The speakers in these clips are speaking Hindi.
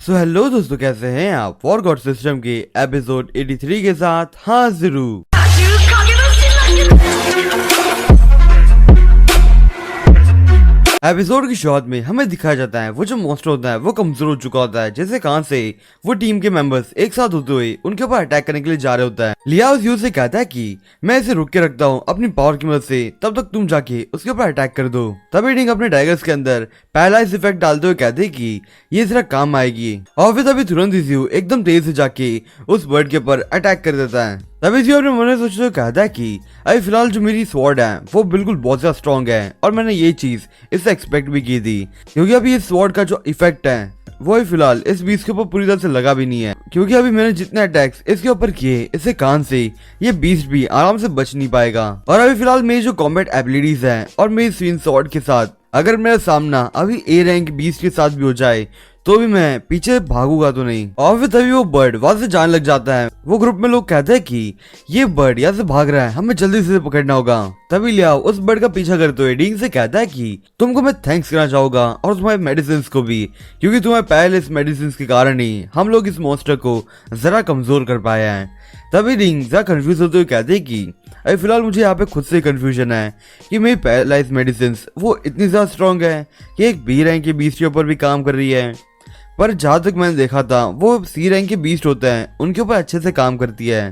सो हेलो दोस्तों, कैसे हैं आप? फॉर गॉड सिस्टम के एपिसोड 83 के साथ हाजिर हूँ। एपिसोड की शुरुआत में हमें दिखाया जाता है वो जो मॉन्स्टर होता है वो कमजोर हो चुका होता है। जैसे कहां से वो टीम के मेंबर्स एक साथ होते हुए उनके ऊपर अटैक करने के लिए जा रहे होता है। लियाओ ज़्यू से कहता है कि मैं इसे रोक के रखता हूँ अपनी पावर की मदद से, तब तक तुम जाके उसके ऊपर अटैक कर दो। तभी डिंग अपने टाइगर्स के अंदर पैरालाइज इफेक्ट डालते हुए कहते हैं कि ये सिर्फ काम आएगी, और फिर तभी तुरंत ही ज़्यू एकदम तेज से जाके उस बर्ड के ऊपर अटैक कर देता है। तभी ज़्यू अपने मन में सोचते हुए कहता है कि अभी फिलहाल जो मेरी स्वॉर्ड है वो बिल्कुल बहुत ज्यादा स्ट्रॉन्ग है, और मैंने ये चीज इससे एक्सपेक्ट भी की थी, क्योंकि अभी इस स्वॉर्ड का जो इफेक्ट है वो ही फिलहाल इस बीस्ट के ऊपर पूरी तरह से लगा भी नहीं है, क्योंकि अभी मैंने जितने अटैक्स इसके ऊपर किए इससे कान से ये बीस्ट भी आराम से बच नहीं पाएगा। और अभी फिलहाल मेरी जो कॉम्बैट एबिलिटीज है और मेरी स्विंग स्वॉर्ड के साथ अगर मेरा सामना अभी ए रैंक बीस्ट के साथ भी हो जाए तो भी मैं पीछे भागूंगा तो नहीं। और फिर तभी वो बर्ड वहां से जाने लग जाता है। वो ग्रुप में लोग कहते हैं कि ये बर्ड यहाँ से भाग रहा है, हमें जल्दी से पकड़ना होगा। तभी लियाओ उस बर्ड का पीछा करते हुए डिंग से कहता है कि तुमको मैं थैंक्स करना चाहूंगा और तुम्हारे मेडिसिन को भी, क्योंकि तुम्हारे पहले इस मेडिसिन के कारण ही हम लोग इस मॉन्स्टर को जरा कमजोर कर पाए हैं। तभी डिंग जरा कंफ्यूज होते हुए कहते हैं कि अभी फिलहाल मुझे यहाँ पे खुद से कंफ्यूजन है कि मेरी पैरालाइज मेडिसिन वो इतनी ज्यादा स्ट्रॉन्ग है कि एक बी रैंक के बीस्ट के ऊपर भी काम कर रही है, पर जहां तक मैंने देखा था वो सी रैंक के बीस्ट होते हैं उनके ऊपर अच्छे से काम करती है।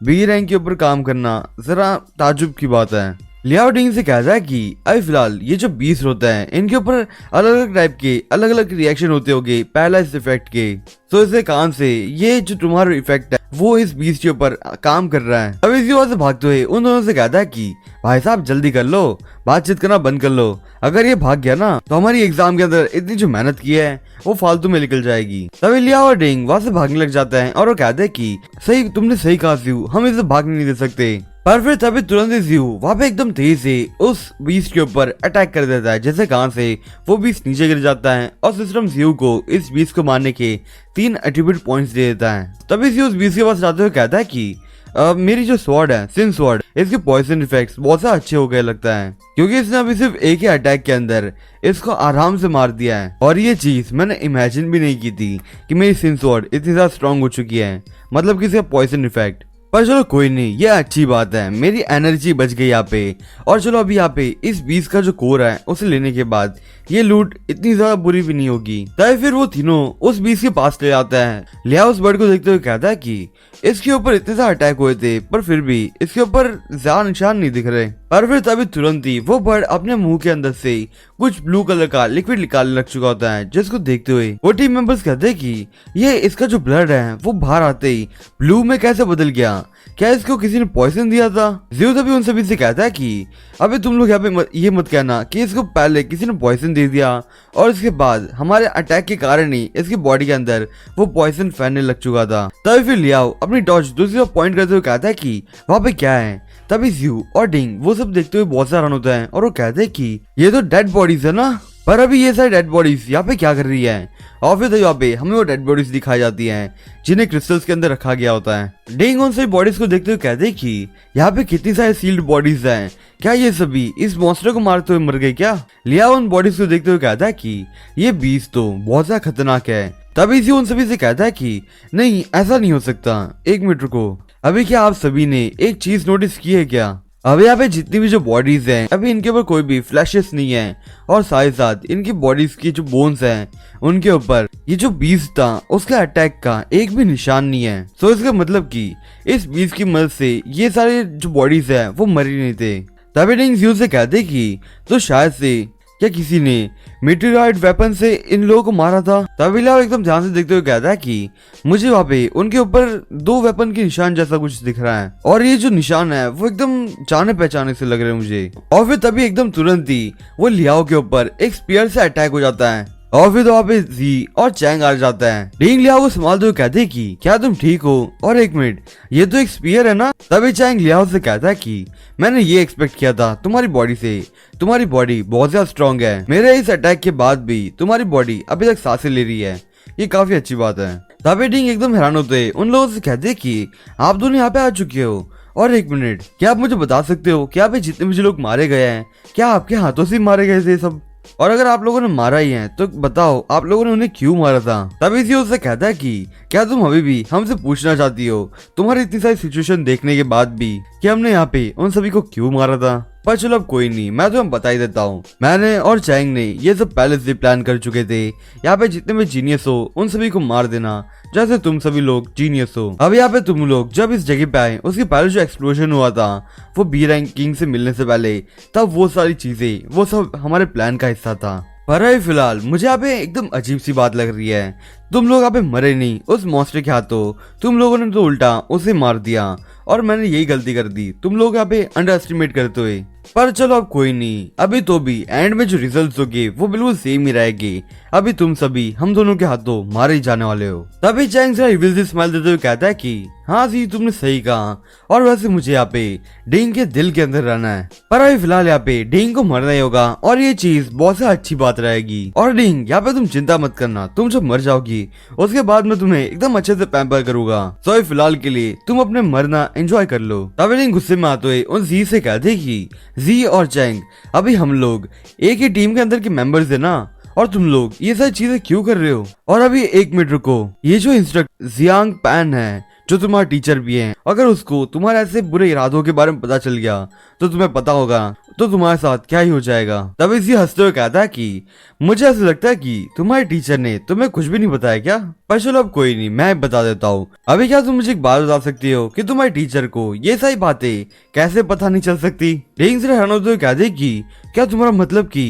बी रैंक के ऊपर काम करना जरा ताजुब की बात है। लियाओ डिंग से कहता है कि अभी फिलहाल ये जो बीस्ट होता है इनके ऊपर अलग अलग टाइप के अलग अलग रिएक्शन होते होंगे पैरालाइज इफेक्ट के, तो इसके कारण से ये जो तुम्हारा इफेक्ट है वो इस बीस्ट के ऊपर काम कर रहा है। अब इसी वजह से भागते हुए उन दोनों से कहता है कि भाई साहब जल्दी कर लो, बातचीत करना बंद कर लो, अगर ये भाग गया ना तो हमारी एग्जाम के अंदर इतनी जो मेहनत की है वो फालतू में निकल जाएगी। तभी लियाओ और डिंग वहां से भागने लग जाता है और वो कहते हैं कि सही तुमने सही कहा ज़्यू, हम इसे भागने नहीं दे सकते। पर फिर तभी तुरंत ही ज़्यू वहां पे एकदम तेज से उस बीस्ट के ऊपर अटैक कर देता है, जैसे कहां से वो बीस्ट नीचे गिर जाता है और सिस्टम ज़्यू को इस बीस्ट को मारने के 3 एट्रीब्यूट पॉइंट्स दे देता है। तभी ज़्यू उस बीस्ट के पास जाते हुए कहता है कि मेरी जो स्वॉर्ड है सिन स्वॉर्ड, इसके पॉइजन इफेक्ट्स बहुत से अच्छे हो गए लगता है, क्योंकि इसने अभी सिर्फ एक ही अटैक के अंदर इसको आराम से मार दिया है। और ये चीज मैंने इमेजिन भी नहीं की थी कि मेरी सिन स्वॉर्ड इतनी ज्यादा स्ट्रॉन्ग हो चुकी है, मतलब कि इसका पॉइजन इफेक्ट। पर चलो कोई नहीं, ये अच्छी बात है, मेरी एनर्जी बच गई यहाँ पे। और चलो अभी यहाँ पे इस बीस का जो कोर है उसे लेने के बाद ये लूट इतनी ज्यादा बुरी भी नहीं होगी। तभी फिर वो तीनों उस बीस के पास ले जाता है। लियाओ उस बर्ड को देखते हुए कहता है कि इसके ऊपर इतने सारे अटैक हुए थे पर फिर भी इसके ऊपर ज्यादा निशान नहीं दिख रहे। पर फिर तभी तुरंत ही वो बर्ड अपने मुंह के अंदर से कुछ ब्लू कलर का लिक्विड निकालने लग चुका होता है, जिसको देखते हुए वो टीम मेंबर्स कहते हैं कि ये इसका जो ब्लड है वो बाहर आते ही ब्लू में कैसे बदल गया, क्या इसको किसी ने पॉइजन दिया था? ज़्यू तभी उन सभी से कहता है कि अबे तुम लोग यहाँ पे ये मत कहना कि इसको पहले किसी ने पॉइजन दे दिया और इसके बाद हमारे अटैक के कारण ही इसकी बॉडी के अंदर वो पॉइजन फैलने लग चुका था। तभी फिर लियाओ अपनी टॉर्च दूसरी ओर पॉइंट करते हुए कहता है कि वहाँ पे क्या है। तभी ज़्यू और डिंग वो सब देखते हुए बहुत सारा होता है और वो कहते हैं कि ये तो डेड बॉडीज है ना, पर अभी ये सारी डेड बॉडीज यहाँ पे क्या कर रही है? और फिर तो यहाँ पे हमें वो डेड बॉडीज दिखाई जाती हैं जिन्हें क्रिस्टल्स के अंदर रखा गया होता है। डिंग उन सभी बॉडीज को देखते हुए कहते हैं कि यहाँ पे कितनी सारी सील्ड बॉडीज हैं, क्या ये सभी इस मॉन्स्टर को मारते हुए मर गए क्या? लिया उन बॉडीज को देखते हुए कहता है कि ये बीस्ट तो बहुत ज्यादा खतरनाक है। तभी इसी उन सभी से कहता है कि नहीं ऐसा नहीं हो सकता, एक मिनट रुको, अभी क्या आप सभी ने एक चीज नोटिस की है क्या? अब यहाँ पे जितनी भी जो बॉडीज हैं अभी इनके ऊपर कोई भी फ्लैशेस नहीं है, और साथ ही साथ इनकी बॉडीज की जो बोन्स हैं उनके ऊपर ये जो बीस्ट था उसके अटैक का एक भी निशान नहीं है। तो इसका मतलब कि इस बीस्ट की मदद से ये सारे जो बॉडीज है वो मरी नहीं थे। तभी डिंग ज़्यू से कहते कि तो शायद से क्या किसी ने मेटेरॉइड वेपन से इन लोगों को मारा था। तभी लियाओ एकदम ध्यान से देखते हुए कहता है कि मुझे वहाँ पे उनके ऊपर 2 वेपन के निशान जैसा कुछ दिख रहा है, और ये जो निशान है वो एकदम जाने पहचाने से लग रहे हैं मुझे। और फिर तभी एकदम तुरंत ही वो लियाओ के ऊपर एक स्पीयर से अटैक हो जाता है, और फिर तो वहाँ पे जी और चैंग आ जाता है। डिंग लियाओ को संभालते हुए कहते हैं कि क्या तुम ठीक हो? और एक मिनट, ये तो एक स्पीयर है ना? तभी चैंग लियाओ से कहता है कि मैंने ये एक्सपेक्ट किया था तुम्हारी बॉडी से, तुम्हारी बॉडी बहुत ज्यादा स्ट्रॉन्ग है, मेरे इस अटैक के बाद भी तुम्हारी बॉडी अभी तक सांसें ले रही है, ये काफी अच्छी बात है। तभी डिंग एकदम हैरान होते उन लोगों से कहते कि आप दोनों यहाँ पे आ चुके हो, और एक मिनट, क्या आप मुझे बता सकते हो कि यहाँ पे जितने भी लोग मारे गए हैं क्या आपके हाथों से मारे गए थे सब? और अगर आप लोगों ने मारा ही है तो बताओ आप लोगों ने उन्हें क्यों मारा था। तभी जियो उससे कहता है कि क्या तुम अभी भी हमसे पूछना चाहती हो तुम्हारी इतनी सारी सिचुएशन देखने के बाद भी कि हमने यहाँ पे उन सभी को क्यों मारा था। पर चलो अब कोई नहीं, मैं तुम्हें बता ही देता हूँ। मैंने और चैंग ने ये सब पहले से प्लान कर चुके थे। यहाँ पे जितने भी जीनियस हो उन सभी को मार देना, जैसे तुम सभी लोग जीनियस हो। अब यहाँ पे तुम लोग जब इस जगह पे आए उसके पहले जो एक्सप्लोजन हुआ था वो बी रैंक किंग से मिलने से पहले, तब वो सारी चीजें वो सब हमारे प्लान का हिस्सा था। पर अभी फिलहाल मुझे यहाँ पे एकदम अजीब सी बात लग रही है। तुम लोग यहाँ पे मरे नहीं उस मॉन्स्टर के हाथों, तुम लोगों ने तो उल्टा उसे मार दिया और मैंने यही गलती कर दी तुम लोग यहाँ पे अंडर एस्टिमेट करते हुए। पर चलो अब कोई नहीं, अभी तो भी एंड में जो रिजल्ट्स होंगे वो बिल्कुल सेम ही रहेंगे। अभी तुम सभी हम दोनों के हाथों मारे ही जाने वाले हो। तभी चैंग जरा इविल से स्माइल देते हुए कहता है कि हाँ जी तुमने सही कहा, और वैसे मुझे यहाँ पे डिंग के दिल के अंदर रहना है। पर अभी फिलहाल यहाँ पे डिंग को मरना ही होगा और ये चीज बहुत से अच्छी बात रहेगी। और डिंग यहाँ पे तुम चिंता मत करना, तुम जब मर जाओगी उसके बाद मैं तुम्हें एकदम अच्छे से पैम्पर करूंगा। तो फिलहाल के लिए तुम अपने मरना एंजॉय कर लो। तभी डिंग गुस्से में आते हुए उन जी से कहते कि जी और चैंग अभी हम लोग एक ही टीम के अंदर के मेंबर्स है ना, और तुम लोग ये सारी चीजें क्यों कर रहे हो। और अभी 1 मिनट रुको, ये जो इंस्ट्रक्टर जियांग पैन है जो तुम्हारा टीचर भी है, अगर उसको तुम्हारे ऐसे बुरे इरादों के बारे में पता चल गया तो तुम्हें पता होगा तो तुम्हारे साथ क्या ही हो जाएगा। तब इसी हंसते हुए कहता है कि मुझे ऐसा लगता है कि तुम्हारे टीचर ने तुम्हें कुछ भी नहीं बताया क्या। पर चलो अब कोई नहीं, मैं बता देता हूँ। अभी क्या तुम मुझे एक बात बता सकती हो कि तुम्हारे टीचर को ये सारी बातें कैसे पता नहीं चल सकती। रिंग से हैरान होते हुए कहते हैं कि क्या तुम्हारा मतलब की।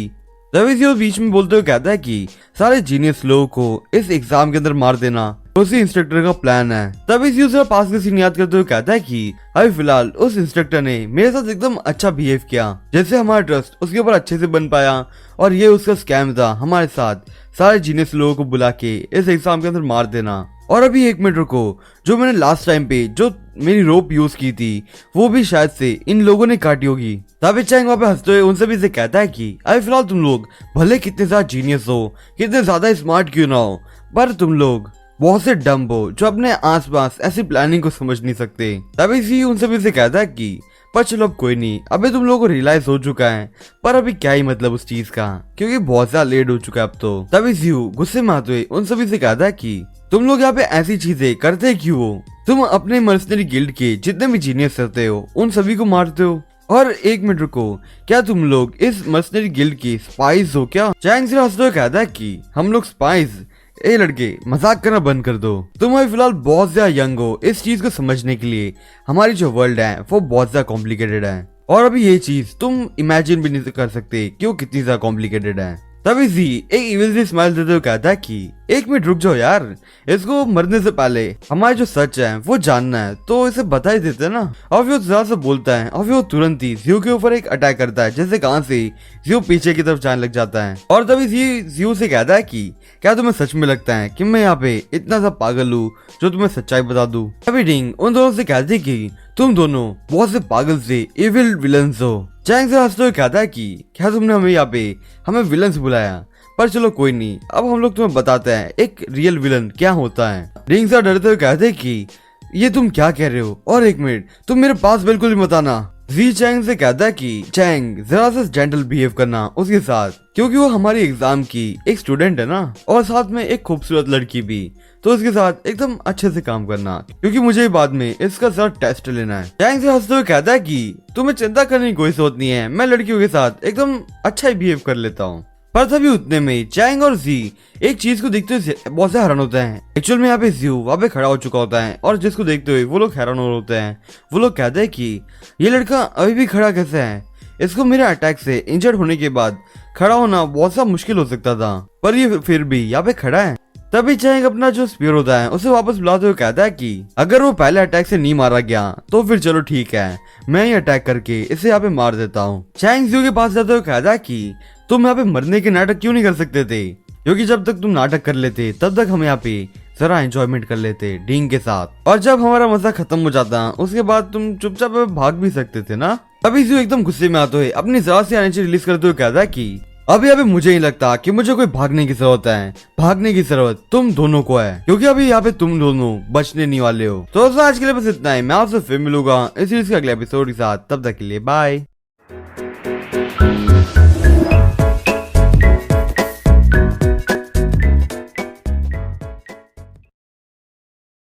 तभी बीच में बोलते हुए कहता है कि सारे जीनियस लोगों को इस एग्जाम के अंदर मार देना उसी इंस्ट्रक्टर का प्लान है। तभी दूसरा पास के सीन याद करते हुए कहता है कि अभी फिलहाल उस इंस्ट्रक्टर ने मेरे साथ एकदम अच्छा बिहेव किया, जैसे हमारा ट्रस्ट उसके ऊपर अच्छे से बन पाया, और ये उसका स्कैम था हमारे साथ सारे जीनियस लोगों को बुला के इस एग्जाम के अंदर मार देना। और अभी 1 मिनट रुको, जो मैंने लास्ट टाइम पे जो मेरी रोप यूज की थी वो भी शायद से इन लोगों ने काटी होगी। तभी चैंग वहाँ पे हंसते हुए उनसे भी से कहता है कि अभी फिलहाल तुम लोग भले कितने ज्यादा जीनियस हो, कितने ज्यादा स्मार्ट क्यों ना हो, पर तुम लोग बहुत से डम्ब हो जो अपने आसपास ऐसी प्लानिंग को समझ नहीं सकते। तभी सी उनसे भी से कहता है कि पर चलो अब कोई नहीं, अभी तुम लोगों को रियलाइज हो चुका है, पर अभी क्या ही मतलब उस चीज का, क्योंकि बहुत ज्यादा लेट हो चुका है अब तो। तभी जीव गुस्से में आते हुए उन सभी से कहता है कि तुम लोग यहाँ पे ऐसी चीजें करते क्यों हो। तुम अपने मर्सनरी गिल्ड के जितने भी जीनियस रहते हो उन सभी को मारते हो। और 1 मिनट रुको, क्या तुम लोग इस मर्सनरी गिल्ड के स्पाइस हो क्या। चैंग से हंसते हुए कहता है कि हम लोग स्पाइस, ए लड़के मजाक करना बंद कर दो, तुम अभी फिलहाल बहुत ज्यादा यंग हो इस चीज को समझने के लिए। हमारी जो वर्ल्ड है वो बहुत ज्यादा कॉम्प्लिकेटेड है, और अभी ये चीज तुम इमेजिन भी नहीं कर सकते कि वो कितनी ज्यादा कॉम्प्लिकेटेड है। तभी जी एक इविल सी स्माइल देते हुए कहता है कि 1 मिनट रुक जाओ यार, इसको मरने से पहले हमारे जो सच है वो जानना है, तो इसे बता ही देते ना। और वो जरा सा बोलता है और वो तुरंत ही जियो के ऊपर एक अटैक करता है, जैसे कहां से जियो पीछे की तरफ जाने लग जाता है। और तभी जी जियो से कहता है कि क्या तुम्हें सच में लगता है कि मैं यहाँ पे इतना सा पागल हूँ जो तुम्हें सच्चाई बता दूं। तभी डिंग उन दोनों से कहती कि तुम दोनों बहुत से पागल से इविल विलन्स हो। चैंग से हंसते हुए कहता है कि क्या तुमने हमें यहाँ पे हमें विलन्स बुलाया। पर चलो कोई नहीं, अब हम लोग तुम्हें बताते हैं एक रियल विलन क्या होता है। रिंग से डरते हुए कहते हैं कि ये तुम क्या कह रहे हो, और 1 मिनट तुम मेरे पास बिल्कुल भी मत आना। जी चैंग से कहता है कि चैंग जरा सा जेंटल बिहेव करना उसके साथ, क्योंकि वो हमारी एग्जाम की एक स्टूडेंट है ना, और साथ में एक खूबसूरत लड़की भी, तो उसके साथ एकदम अच्छे से काम करना, क्योंकि मुझे बाद में इसका साथ टेस्ट लेना है। चैंग से हंसते हुए कहता है कि तुम्हें चिंता करने की कोई जरूरत नहीं है, मैं लड़कियों के साथ एकदम अच्छा ही बिहेव कर लेता हूँ। पर तभी उतने में चैंग और जी एक चीज को देखते हुए बहुत से हैरान होते हैं। एक्चुअल में यहाँ पे जी वहाँ पे खड़ा हो चुका होता है, और जिसको देखते हुए वो लोग हैरान हो होते हैं। वो लोग कहते हैं कि ये लड़का अभी भी खड़ा कैसे है, इसको मेरे अटैक से इंजर्ड होने के बाद खड़ा होना बहुत सा मुश्किल हो सकता था, पर ये फिर भी यहाँ पे खड़ा है। तभी चैंग अपना जो स्पीयर होता है उसे वापस बुलाते हुए कहता है कि अगर वो पहले अटैक से नहीं मारा गया तो फिर चलो ठीक है, मैं ही अटैक करके इसे यहाँ पे मार देता हूँ। चैंग जियो के पास जाते हुए कहता है कि तुम यहाँ पे मरने के नाटक क्यों नहीं कर सकते थे, क्योंकि जब तक तुम नाटक कर लेते तब तक हम यहाँ पे जरा एंजॉयमेंट कर लेते डिंग के साथ, और जब हमारा मजा खत्म हो जाता उसके बाद तुम चुपचाप भाग भी सकते थे ना। तभी जियो एकदम गुस्से में आते हुए अपनी जरा सी एनर्जी रिलीज करते हुए कहता है कि अभी मुझे नहीं लगता कि मुझे कोई भागने की जरूरत है, भागने की जरूरत तुम दोनों को है, क्योंकि अभी यहाँ पे तुम दोनों बचने नहीं वाले हो। तो आज के लिए बस इतना ही, मैं आपसे फिर मिलूंगा इस सीरीज के अगले एपिसोड के साथ, तब तक के लिए बाय।